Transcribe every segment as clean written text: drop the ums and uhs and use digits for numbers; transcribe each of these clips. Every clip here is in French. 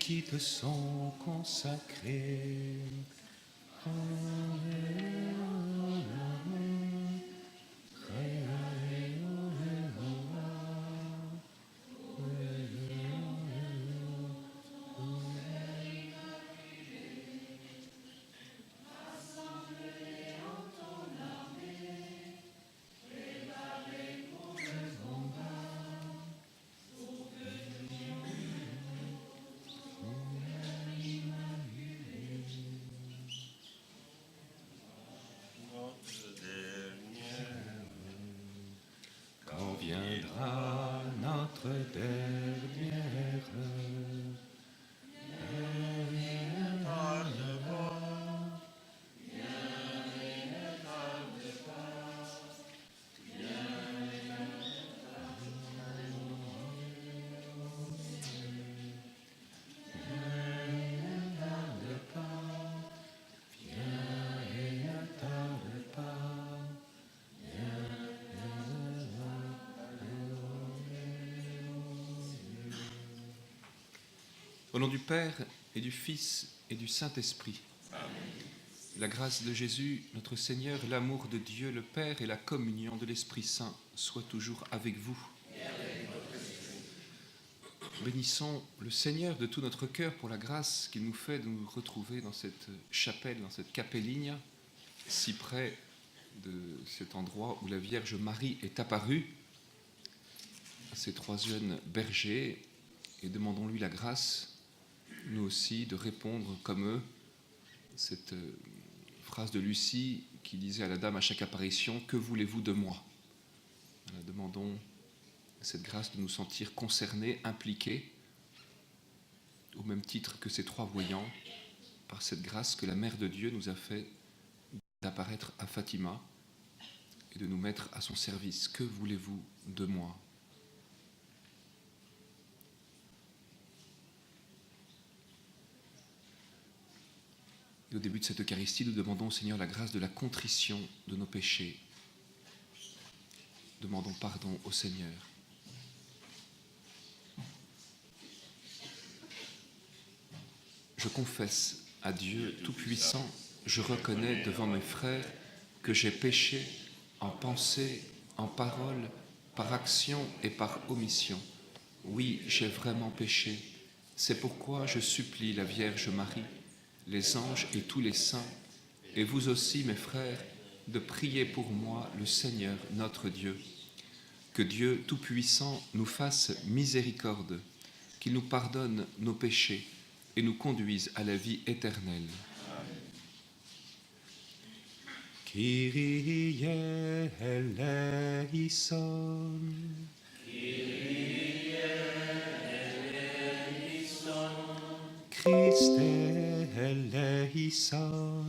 qui te sont consacrés. Quand viendra notre dernière heure, au nom du Père et du Fils et du Saint-Esprit. Amen. La grâce de Jésus, notre Seigneur, l'amour de Dieu le Père et la communion de l'Esprit Saint soient toujours avec vous. Bénissons le Seigneur de tout notre cœur pour la grâce qu'il nous fait de nous retrouver dans cette chapelle, dans cette capelligne, si près de cet endroit où la Vierge Marie est apparue à ces trois jeunes bergers, et demandons-lui la grâce, nous aussi, de répondre comme eux, cette phrase de Lucie qui disait à la dame à chaque apparition « Que voulez-vous de moi ?» Demandons cette grâce de nous sentir concernés, impliqués, au même titre que ces trois voyants, par cette grâce que la Mère de Dieu nous a fait d'apparaître à Fatima et de nous mettre à son service. Que voulez-vous de moi ? Et au début de cette Eucharistie, nous demandons au Seigneur la grâce de la contrition de nos péchés. Demandons pardon au Seigneur. Je confesse à Dieu Tout-Puissant, je reconnais devant mes frères que j'ai péché en pensée, en parole, par action et par omission. Oui, j'ai vraiment péché. C'est pourquoi je supplie la Vierge Marie, les anges et tous les saints, et vous aussi, mes frères, de prier pour moi le Seigneur notre Dieu. Que Dieu Tout-Puissant nous fasse miséricorde, qu'il nous pardonne nos péchés et nous conduise à la vie éternelle. Kyrie eleison. Kyrie eleison. Christe eleison.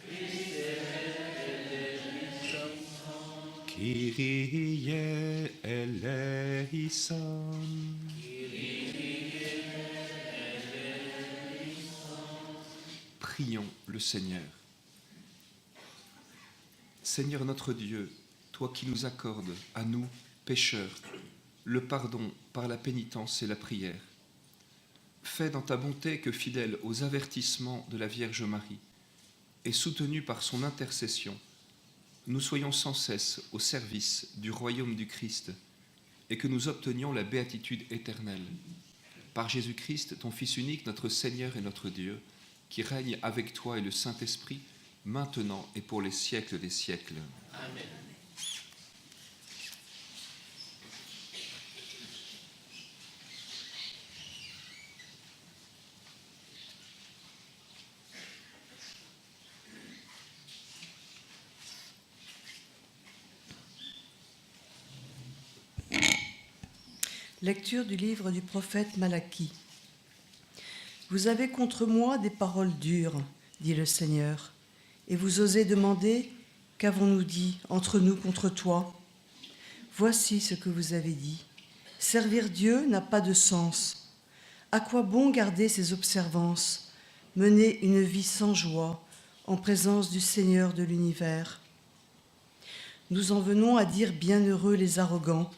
Christe eleison. Kyrie eleison. Prions le Seigneur. Seigneur notre Dieu, toi qui nous accordes, à nous, pécheurs, le pardon par la pénitence et la prière, fais dans ta bonté que, fidèle aux avertissements de la Vierge Marie et soutenu par son intercession, nous soyons sans cesse au service du royaume du Christ et que nous obtenions la béatitude éternelle. Par Jésus-Christ, ton Fils unique, notre Seigneur et notre Dieu, qui règne avec toi et le Saint-Esprit, maintenant et pour les siècles des siècles. Amen. Lecture du livre du prophète Malachie. Vous avez contre moi des paroles dures, dit le Seigneur, et vous osez demander, qu'avons-nous dit entre nous contre toi ? Voici ce que vous avez dit. Servir Dieu n'a pas de sens. À quoi bon garder ses observances, mener une vie sans joie, en présence du Seigneur de l'univers ? Nous en venons à dire bienheureux les arrogants.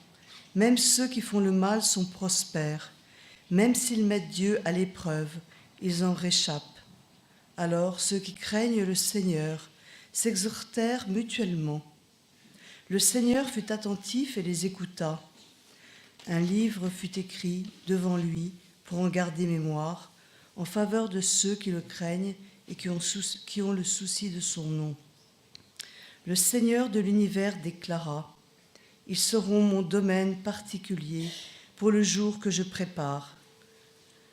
Même ceux qui font le mal sont prospères. Même s'ils mettent Dieu à l'épreuve, ils en réchappent. Alors ceux qui craignent le Seigneur s'exhortèrent mutuellement. Le Seigneur fut attentif et les écouta. Un livre fut écrit devant lui pour en garder mémoire, en faveur de ceux qui le craignent et qui ont le souci de son nom. Le Seigneur de l'univers déclara : ils seront mon domaine particulier pour le jour que je prépare.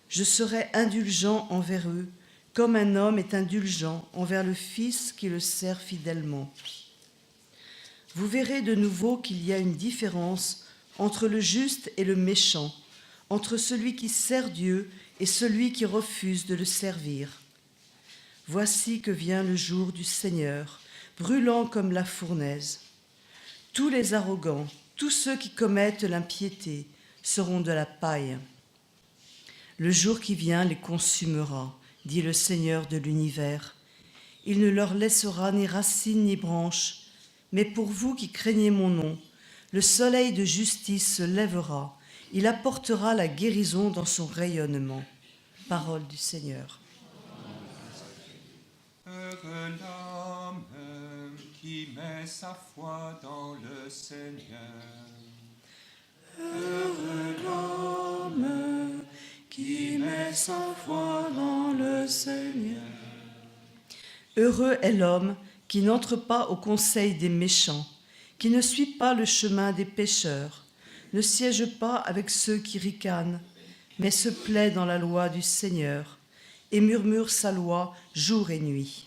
Je serai indulgent envers eux, comme un homme est indulgent envers le fils qui le sert fidèlement. Vous verrez de nouveau qu'il y a une différence entre le juste et le méchant, entre celui qui sert Dieu et celui qui refuse de le servir. Voici que vient le jour du Seigneur, brûlant comme la fournaise. Tous les arrogants, tous ceux qui commettent l'impiété, seront de la paille. Le jour qui vient les consumera, dit le Seigneur de l'univers. Il ne leur laissera ni racines ni branches, mais pour vous qui craignez mon nom, le soleil de justice se lèvera, il apportera la guérison dans son rayonnement. Parole du Seigneur. Heureux l'homme qui met sa foi dans le Seigneur. Heureux l'homme qui met sa foi dans le Seigneur. Heureux est l'homme qui n'entre pas au conseil des méchants, qui ne suit pas le chemin des pécheurs, ne siège pas avec ceux qui ricanent, mais se plaît dans la loi du Seigneur et murmure sa loi jour et nuit.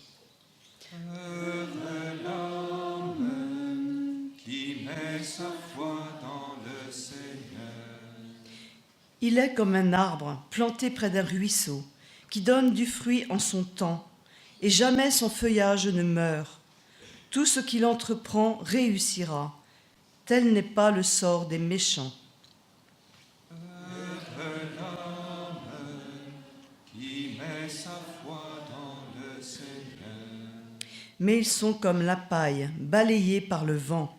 Heureux l'homme qui met sa foi dans le Seigneur. Il est comme un arbre planté près d'un ruisseau, qui donne du fruit en son temps, et jamais son feuillage ne meurt. Tout ce qu'il entreprend réussira. Tel n'est pas le sort des méchants. Heureux l'homme qui met sa foi dans le Seigneur. Mais ils sont comme la paille, balayés par le vent.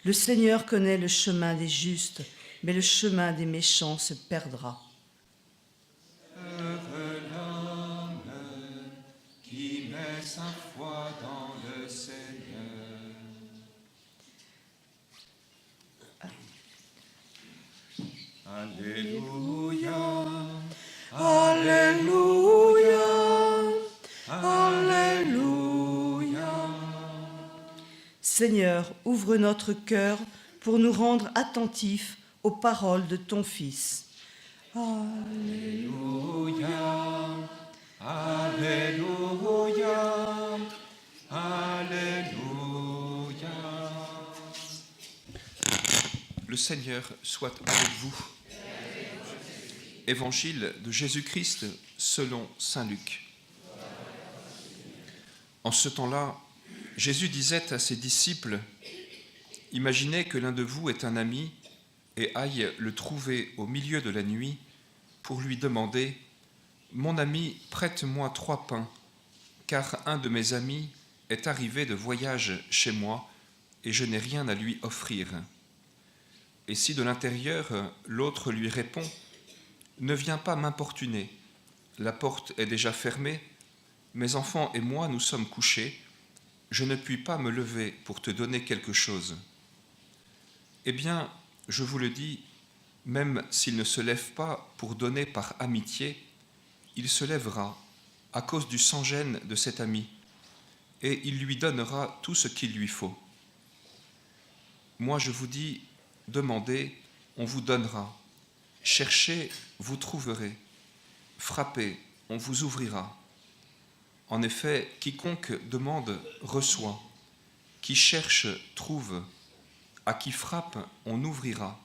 Le Seigneur connaît le chemin des justes, mais le chemin des méchants se perdra. Heureux l'homme qui met sa foi dans le Seigneur. Alléluia, Alléluia, Alléluia. Seigneur, ouvre notre cœur pour nous rendre attentifs aux paroles de ton Fils. Alléluia, Alléluia, Alléluia. Le Seigneur soit avec vous. Évangile de Jésus-Christ selon saint Luc. En ce temps-là, Jésus disait à ses disciples : « Imaginez que l'un de vous est un ami et aille le trouver au milieu de la nuit pour lui demander : « Mon ami, prête-moi 3 pains, car un de mes amis est arrivé de voyage chez moi et je n'ai rien à lui offrir. » Et si de l'intérieur, l'autre lui répond : « Ne viens pas m'importuner, la porte est déjà fermée, mes enfants et moi nous sommes couchés, je ne puis pas me lever pour te donner quelque chose. » Eh bien, je vous le dis, même s'il ne se lève pas pour donner par amitié, il se lèvera à cause du sans-gêne de cet ami, et il lui donnera tout ce qu'il lui faut. Moi je vous dis, demandez, on vous donnera. Cherchez, vous trouverez. Frappez, on vous ouvrira. En effet, quiconque demande, reçoit. Qui cherche, trouve. À qui frappe, on ouvrira.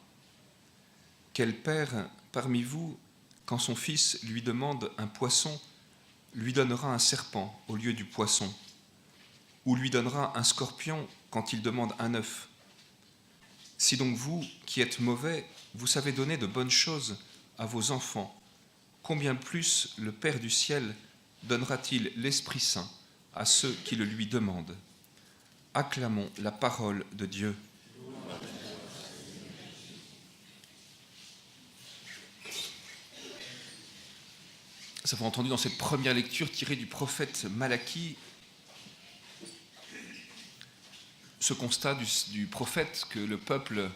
Quel père parmi vous, quand son fils lui demande un poisson, lui donnera un serpent au lieu du poisson, ou lui donnera un scorpion quand il demande un œuf? Si donc vous, qui êtes mauvais, vous savez donner de bonnes choses à vos enfants, combien plus le Père du ciel donnera-t-il l'Esprit Saint à ceux qui le lui demandent? Acclamons la parole de Dieu. Nous avons entendu dans cette première lecture tirée du prophète Malachie ce constat du prophète que le peuple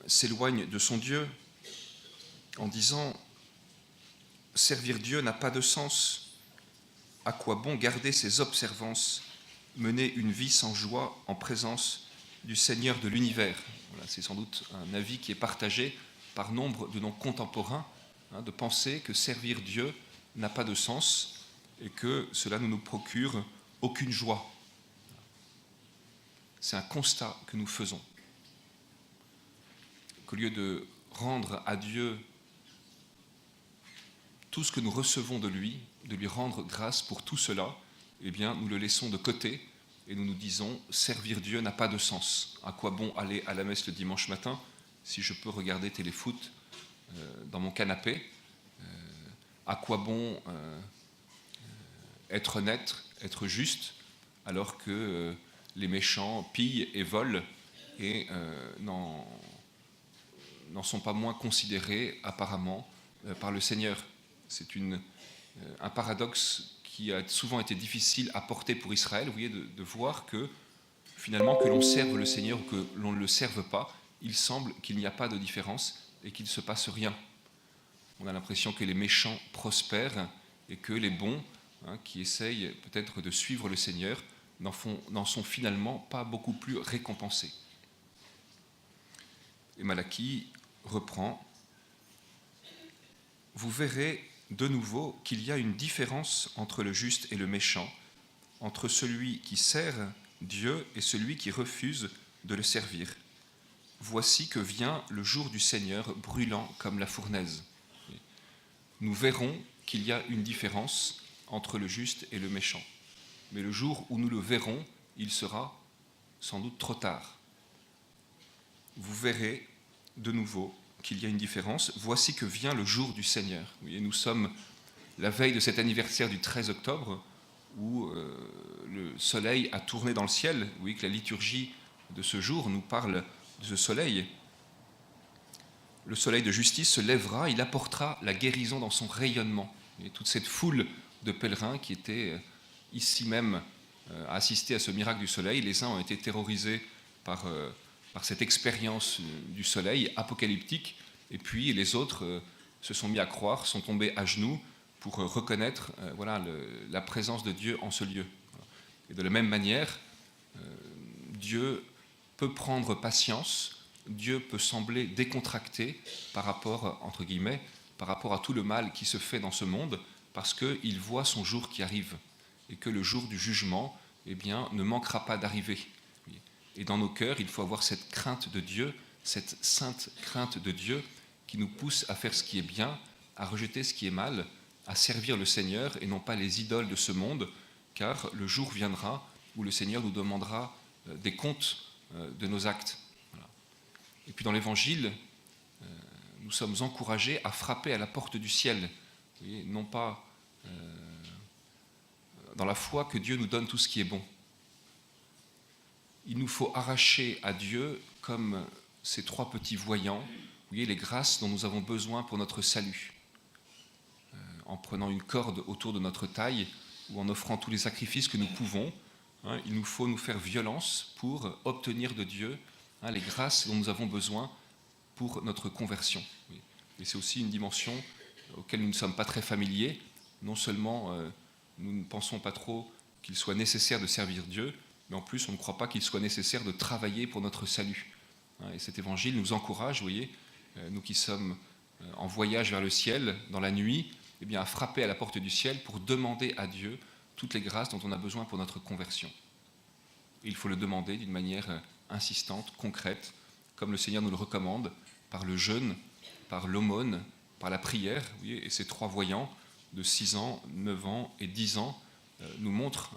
s'éloigne de son Dieu en disant « Servir Dieu n'a pas de sens. À quoi bon garder ses observances, mener une vie sans joie en présence du Seigneur de l'univers ?» Voilà, c'est sans doute un avis qui est partagé par nombre de nos contemporains, de penser que servir Dieu n'a pas de sens et que cela ne nous procure aucune joie. C'est un constat que nous faisons. Qu'au lieu de rendre à Dieu tout ce que nous recevons de lui rendre grâce pour tout cela, eh bien, nous le laissons de côté et nous nous disons « servir Dieu n'a pas de sens. À quoi bon aller à la messe le dimanche matin si je peux regarder téléfoot dans mon canapé ? À quoi bon être honnête, être juste, alors que les méchants pillent et volent et n'en sont pas moins considérés apparemment par le Seigneur. » C'est un paradoxe qui a souvent été difficile à porter pour Israël, vous voyez, de voir que finalement, que l'on serve le Seigneur ou que l'on ne le serve pas, il semble qu'il n'y a pas de différence et qu'il ne se passe rien. On a l'impression que les méchants prospèrent et que les bons, qui essayent peut-être de suivre le Seigneur, n'en sont finalement pas beaucoup plus récompensés. Et Malachie reprend « Vous verrez de nouveau qu'il y a une différence entre le juste et le méchant, entre celui qui sert Dieu et celui qui refuse de le servir. Voici que vient le jour du Seigneur brûlant comme la fournaise. » Nous verrons qu'il y a une différence entre le juste et le méchant. Mais le jour où nous le verrons, il sera sans doute trop tard. Vous verrez de nouveau qu'il y a une différence. Voici que vient le jour du Seigneur. Vous voyez, nous sommes la veille de cet anniversaire du 13 octobre où le soleil a tourné dans le ciel. Vous voyez que la liturgie de ce jour nous parle de ce soleil. Le soleil de justice se lèvera, il apportera la guérison dans son rayonnement. Et toute cette foule de pèlerins qui étaient ici même à assister à ce miracle du soleil, les uns ont été terrorisés par cette expérience du soleil apocalyptique, et puis les autres se sont mis à croire, sont tombés à genoux pour reconnaître la présence de Dieu en ce lieu. Et de la même manière, Dieu peut prendre patience, Dieu peut sembler décontracté par rapport, entre guillemets, par rapport à tout le mal qui se fait dans ce monde, parce qu'il voit son jour qui arrive, et que le jour du jugement, eh bien, ne manquera pas d'arriver. Et dans nos cœurs, il faut avoir cette crainte de Dieu, cette sainte crainte de Dieu, qui nous pousse à faire ce qui est bien, à rejeter ce qui est mal, à servir le Seigneur, et non pas les idoles de ce monde, car le jour viendra où le Seigneur nous demandera des comptes de nos actes. Voilà. Et puis dans l'Évangile, nous sommes encouragés à frapper à la porte du ciel. Vous voyez, non pas dans la foi que Dieu nous donne tout ce qui est bon. Il nous faut arracher à Dieu, comme ces trois petits voyants, vous voyez, les grâces dont nous avons besoin pour notre salut. En prenant une corde autour de notre taille ou en offrant tous les sacrifices que nous pouvons, il nous faut nous faire violence pour obtenir de Dieu les grâces dont nous avons besoin pour notre conversion. Et c'est aussi une dimension auquel nous ne sommes pas très familiers. Non seulement nous ne pensons pas trop qu'il soit nécessaire de servir Dieu, mais en plus on ne croit pas qu'il soit nécessaire de travailler pour notre salut. Et cet évangile nous encourage, vous voyez, nous qui sommes en voyage vers le ciel, dans la nuit, eh bien, à frapper à la porte du ciel pour demander à Dieu toutes les grâces dont on a besoin pour notre conversion. Et il faut le demander d'une manière insistante, concrète, comme le Seigneur nous le recommande, par le jeûne, par l'aumône, par la prière. Vous voyez, et ces trois voyants de 6 ans, 9 ans et 10 ans nous montrent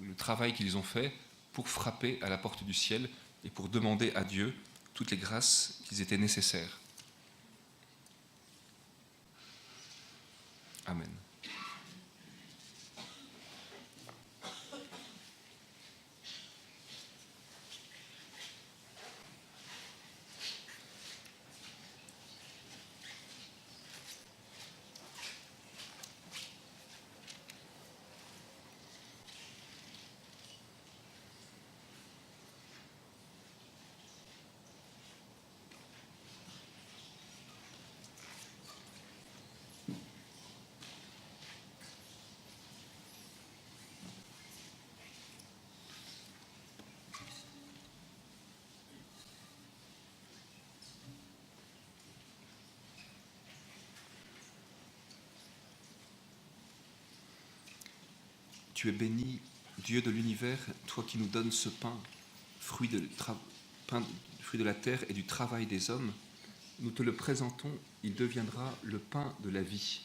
le travail qu'ils ont fait pour frapper à la porte du ciel et pour demander à Dieu toutes les grâces qui étaient nécessaires. Amen. Tu es béni, Dieu de l'univers, toi qui nous donnes ce pain, fruit de la terre et du travail des hommes. Nous te le présentons, il deviendra le pain de la vie.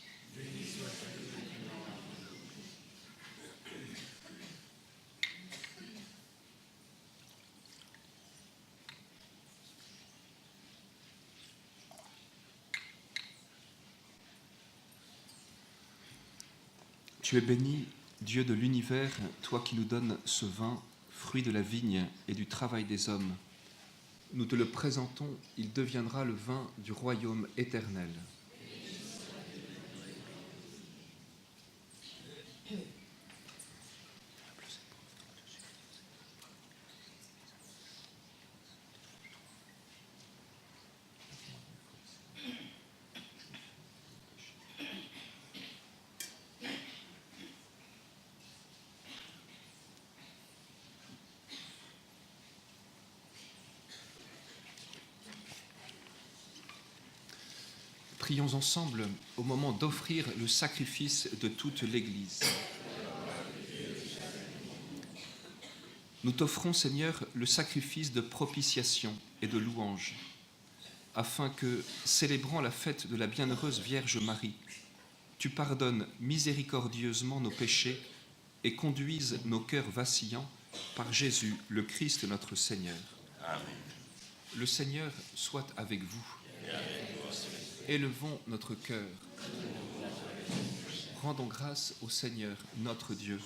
Tu es béni, Dieu de l'univers, toi qui nous donnes ce vin, fruit de la vigne et du travail des hommes. Nous te le présentons, il deviendra le vin du royaume éternel. Prions ensemble au moment d'offrir le sacrifice de toute l'Église. Nous t'offrons, Seigneur, le sacrifice de propitiation et de louange, afin que, célébrant la fête de la bienheureuse Vierge Marie, tu pardonnes miséricordieusement nos péchés et conduises nos cœurs vacillants par Jésus, le Christ notre Seigneur. Amen. Le Seigneur soit avec vous. Élevons notre cœur. Rendons grâce au Seigneur, notre Dieu.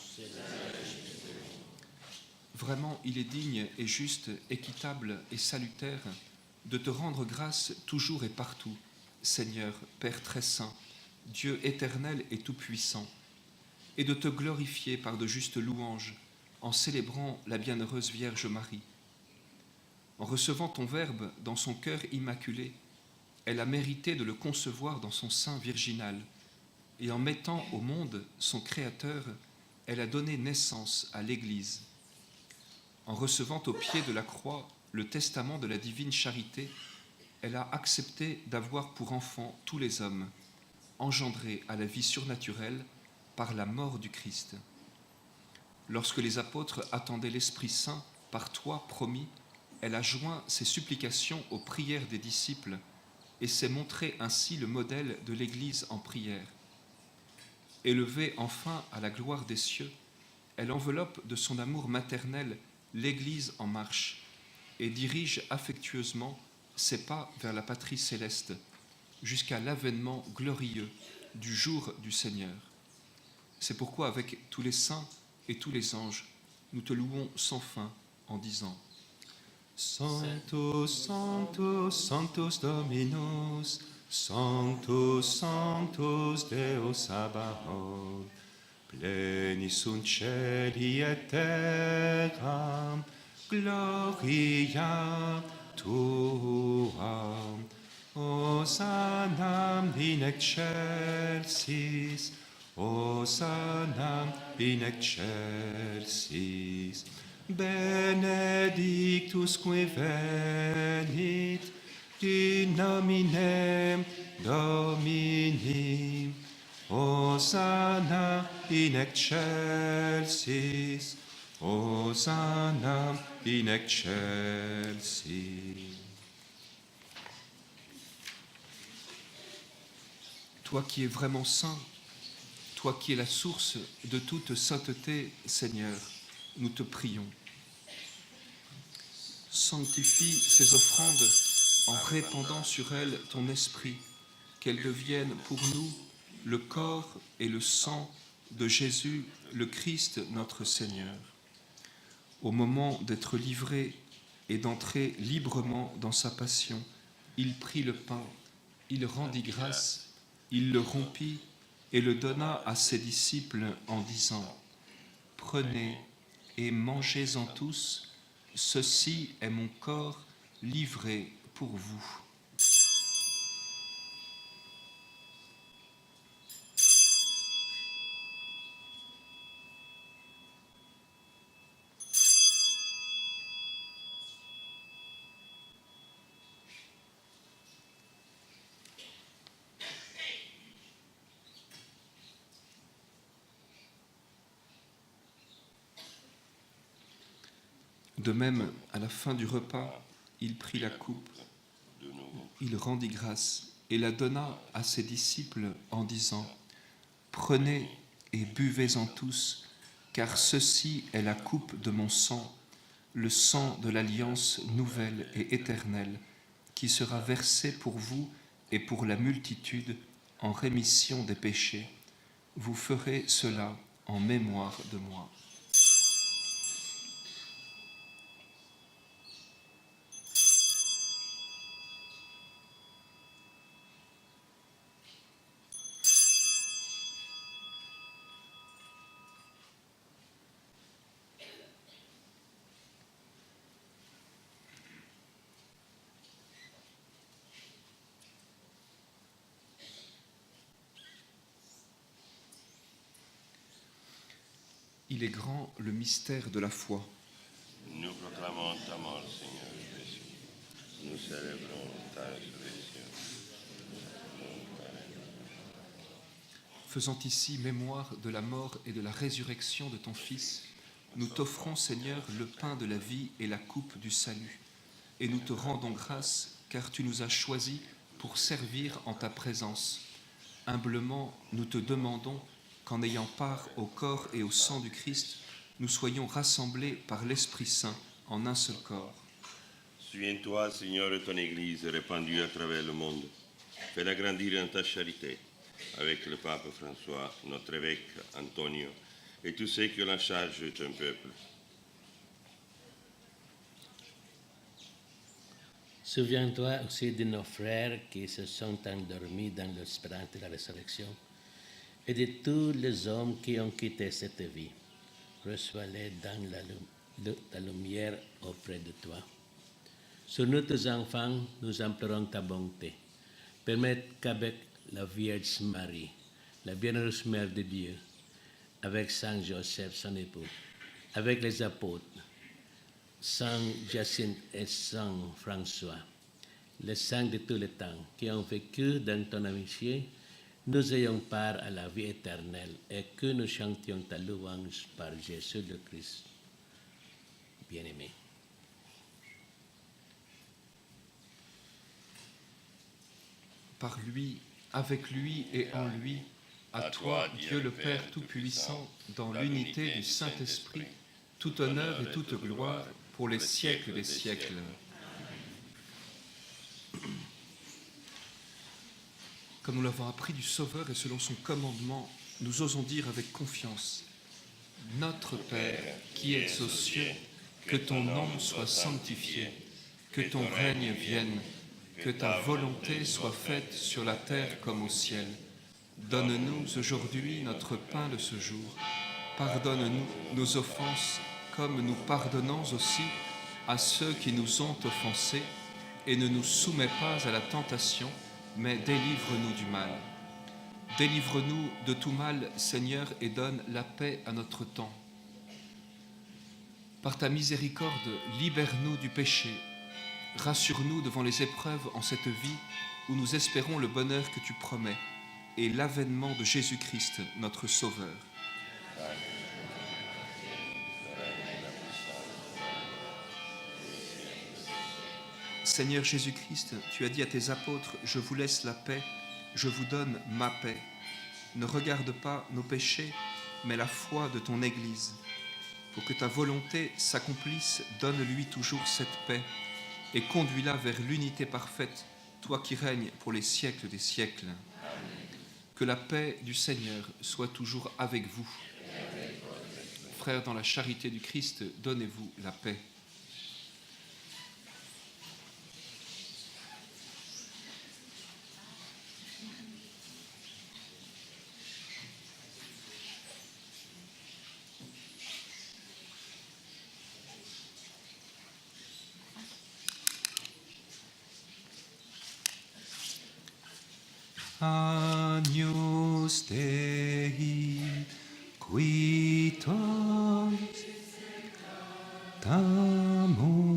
Vraiment, il est digne et juste, équitable et salutaire de te rendre grâce toujours et partout, Seigneur, Père très saint, Dieu éternel et tout-puissant, et de te glorifier par de justes louanges en célébrant la bienheureuse Vierge Marie. En recevant ton Verbe dans son cœur immaculé, elle a mérité de le concevoir dans son sein virginal, et en mettant au monde son Créateur, elle a donné naissance à l'Église. En recevant au pied de la croix le testament de la divine charité, elle a accepté d'avoir pour enfants tous les hommes, engendrés à la vie surnaturelle par la mort du Christ. Lorsque les apôtres attendaient l'Esprit Saint par toi promis, elle a joint ses supplications aux prières des disciples et s'est montré ainsi le modèle de l'Église en prière. Élevée enfin à la gloire des cieux, elle enveloppe de son amour maternel l'Église en marche et dirige affectueusement ses pas vers la patrie céleste, jusqu'à l'avènement glorieux du jour du Seigneur. C'est pourquoi avec tous les saints et tous les anges, nous te louons sans fin en disant: Sanctus, Sanctus, Sanctus Dominus, Sanctus, Sanctus Deus Sabaoth, plenis sunt caeli et terra, gloria tua. Hosanna in excelsis, Hosanna in excelsis. Benedictus qui venit in nomine Domini, Hosanna in excelsis, Hosanna in excelsis. Toi qui es vraiment saint, toi qui es la source de toute sainteté, Seigneur, nous te prions. Sanctifie ces offrandes en répandant sur elles ton esprit, qu'elles deviennent pour nous le corps et le sang de Jésus, le Christ notre Seigneur. Au moment d'être livré et d'entrer librement dans sa passion, il prit le pain, il rendit grâce, il le rompit et le donna à ses disciples en disant: Prenez et mangez-en tous, ceci est mon corps livré pour vous. De même, à la fin du repas, il prit la coupe, il rendit grâce et la donna à ses disciples en disant : « Prenez et buvez-en tous, car ceci est la coupe de mon sang, le sang de l'alliance nouvelle et éternelle, qui sera versé pour vous et pour la multitude en rémission des péchés. Vous ferez cela en mémoire de moi. » Il est grand le mystère de la foi. Nous proclamons ta mort, Seigneur Jésus. Nous célébrons ta résurrection. Faisant ici mémoire de la mort et de la résurrection de ton Fils, nous t'offrons, Seigneur, le pain de la vie et la coupe du salut. Et nous te rendons grâce, car tu nous as choisis pour servir en ta présence. Humblement, nous te demandons qu'en ayant part au corps et au sang du Christ, nous soyons rassemblés par l'Esprit Saint en un seul corps. Souviens-toi, Seigneur, de ton Église répandue à travers le monde. Fais-la grandir dans ta charité, avec le pape François, notre évêque Antonio, et tous ceux qui ont la charge de ton peuple. Souviens-toi aussi de nos frères qui se sont endormis dans l'espérance de la résurrection et de tous les hommes qui ont quitté cette vie. Reçois-les dans la lumière auprès de toi. Sur nous, tes enfants, nous implorons ta bonté. Permets qu'avec la Vierge Marie, la bienheureuse Mère de Dieu, avec Saint Joseph, son époux, avec les apôtres, Saint Jacinthe et Saint François, les saints de tous les temps qui ont vécu dans ton amitié, nous ayons part à la vie éternelle et que nous chantions ta louange par Jésus le Christ. Bien-aimé. Par lui, avec lui et en lui, à toi, Dieu le Père Tout-Puissant, dans l'unité du Saint-Esprit, tout honneur et toute gloire pour les siècles des siècles. Comme nous l'avons appris du Sauveur et selon son commandement, nous osons dire avec confiance : Notre Père, qui es aux cieux, que ton nom soit sanctifié, que ton règne vienne, que ta volonté soit faite sur la terre comme au ciel. Donne-nous aujourd'hui notre pain de ce jour. Pardonne-nous nos offenses, comme nous pardonnons aussi à ceux qui nous ont offensés, et ne nous soumets pas à la tentation, mais délivre-nous du mal. Délivre-nous de tout mal, Seigneur, et donne la paix à notre temps. Par ta miséricorde, libère-nous du péché. Rassure-nous devant les épreuves en cette vie où nous espérons le bonheur que tu promets et l'avènement de Jésus-Christ, notre Sauveur. Seigneur Jésus-Christ, tu as dit à tes apôtres : « Je vous laisse la paix, je vous donne ma paix. » Ne regarde pas nos péchés, mais la foi de ton Église. Pour que ta volonté s'accomplisse, donne-lui toujours cette paix et conduis-la vers l'unité parfaite, toi qui règnes pour les siècles des siècles. Que la paix du Seigneur soit toujours avec vous. Frères, dans la charité du Christ, donnez-vous la paix. Agnus Dei, qui tollis ta mundi.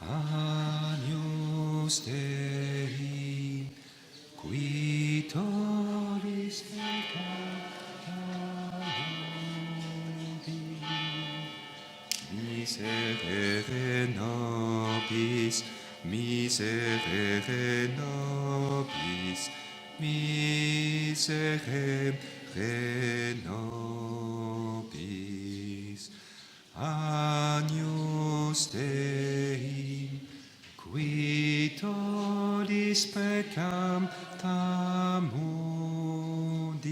Agnus Dei, qui tollis peccata mundi, miserere nobis, miserere nobis, miserere nobis. Agnus Dei, qui tollis peccata mundi,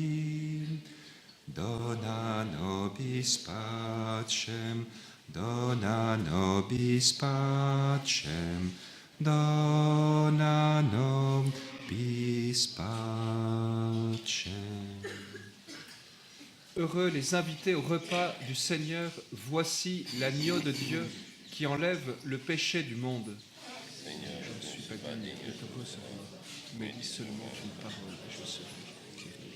dona nobis pacem, dona nobis pacem, dona nobis pacem. Heureux les invités au repas du Seigneur, voici l'agneau de Dieu qui enlève le péché du monde. Seigneur, Je ne suis pas digne de te recevoir, mais dis seulement une parole et je serai guéri.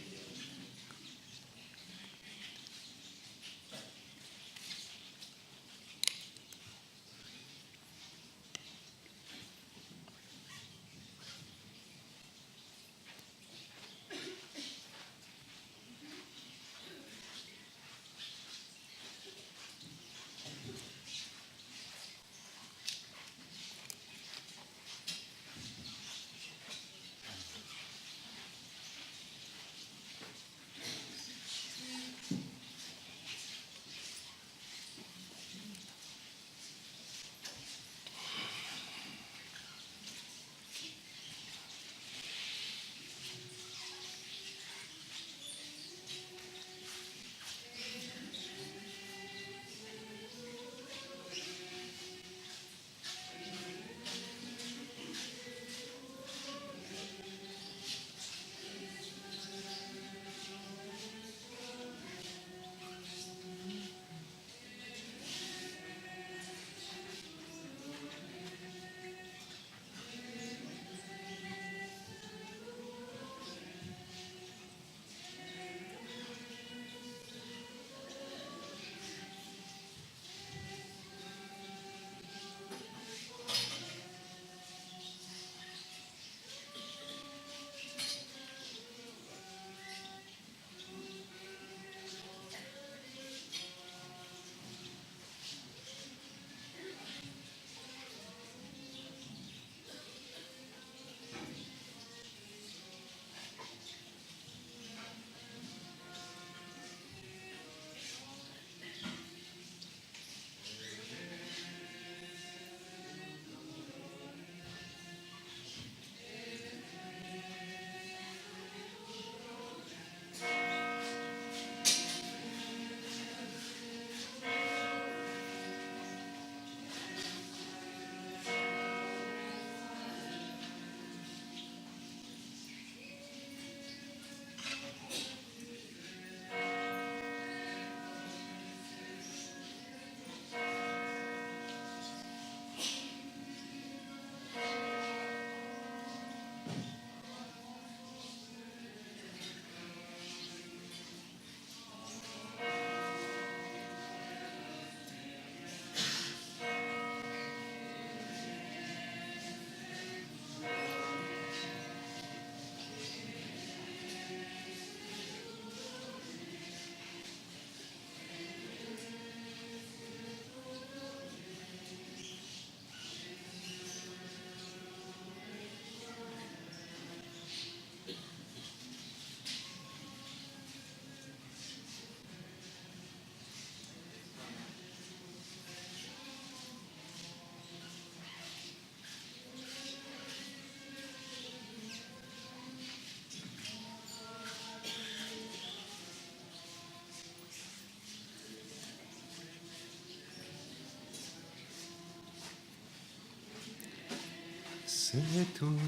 C'est tout.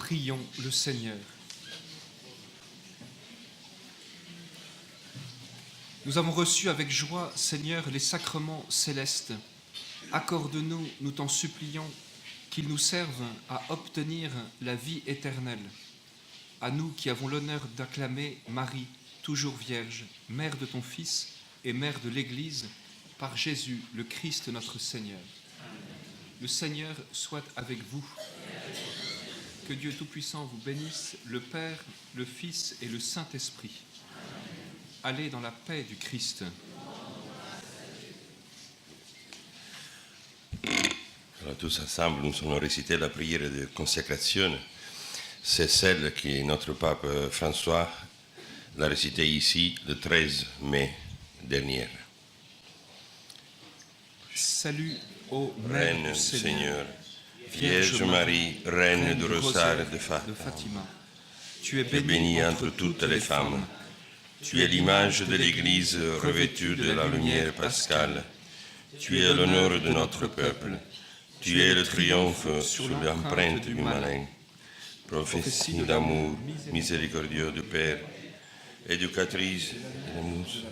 prions le Seigneur. Nous avons reçu avec joie, Seigneur, les sacrements célestes. Accorde-nous, nous t'en supplions, qu'ils nous servent à obtenir la vie éternelle. À nous qui avons l'honneur d'acclamer Marie, toujours vierge, mère de ton Fils et mère de l'Église, par Jésus, le Christ notre Seigneur. Le Seigneur soit avec vous. Que Dieu Tout-Puissant vous bénisse, le Père, le Fils et le Saint-Esprit. Allez dans la paix du Christ. Alors, tous ensemble, nous allons réciter la prière de consécration. C'est celle que notre pape François l'a récitée ici le 13 mai dernier. Salut ô Reine Mère du du Seigneur, Seigneur, Vierge Marie, Reine du Rosaire de Fatima, tu es bénie entre toutes les femmes. Tu es l'image de l'Église revêtue de la lumière pascale. Tu es l'honneur de notre peuple. Tu es le triomphe sur l'empreinte du malin. Prophétie d'amour, miséricordieux du Père, éducatrice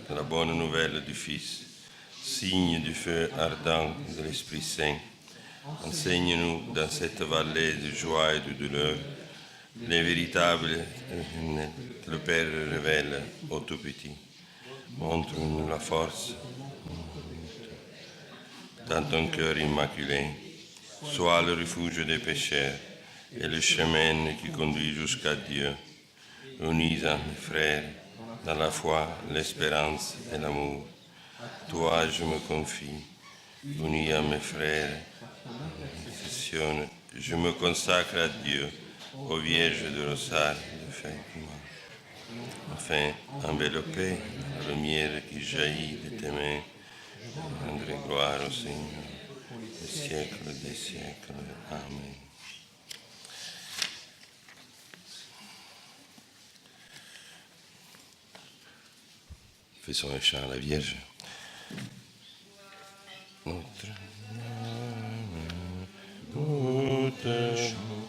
de la bonne nouvelle du Fils, signe du feu ardent de l'Esprit Saint. Enseigne-nous dans cette vallée de joie et de douleur les véritables que le Père révèle au Tout-Petit. Montre-nous la force dans ton cœur immaculé. Sois le refuge des pécheurs et le chemin qui conduit jusqu'à Dieu. Unis à mes frères dans la foi, l'espérance et l'amour. Toi, je me confie. Unis à mes frères, je me consacre à Dieu, aux Vierges de Rosaire de Fatima. Enfin, enveloppé dans la lumière qui jaillit de tes mains, rendre gloire au Seigneur, des siècles des siècles. Amen. Faisons un chant à la Vierge. Notre chant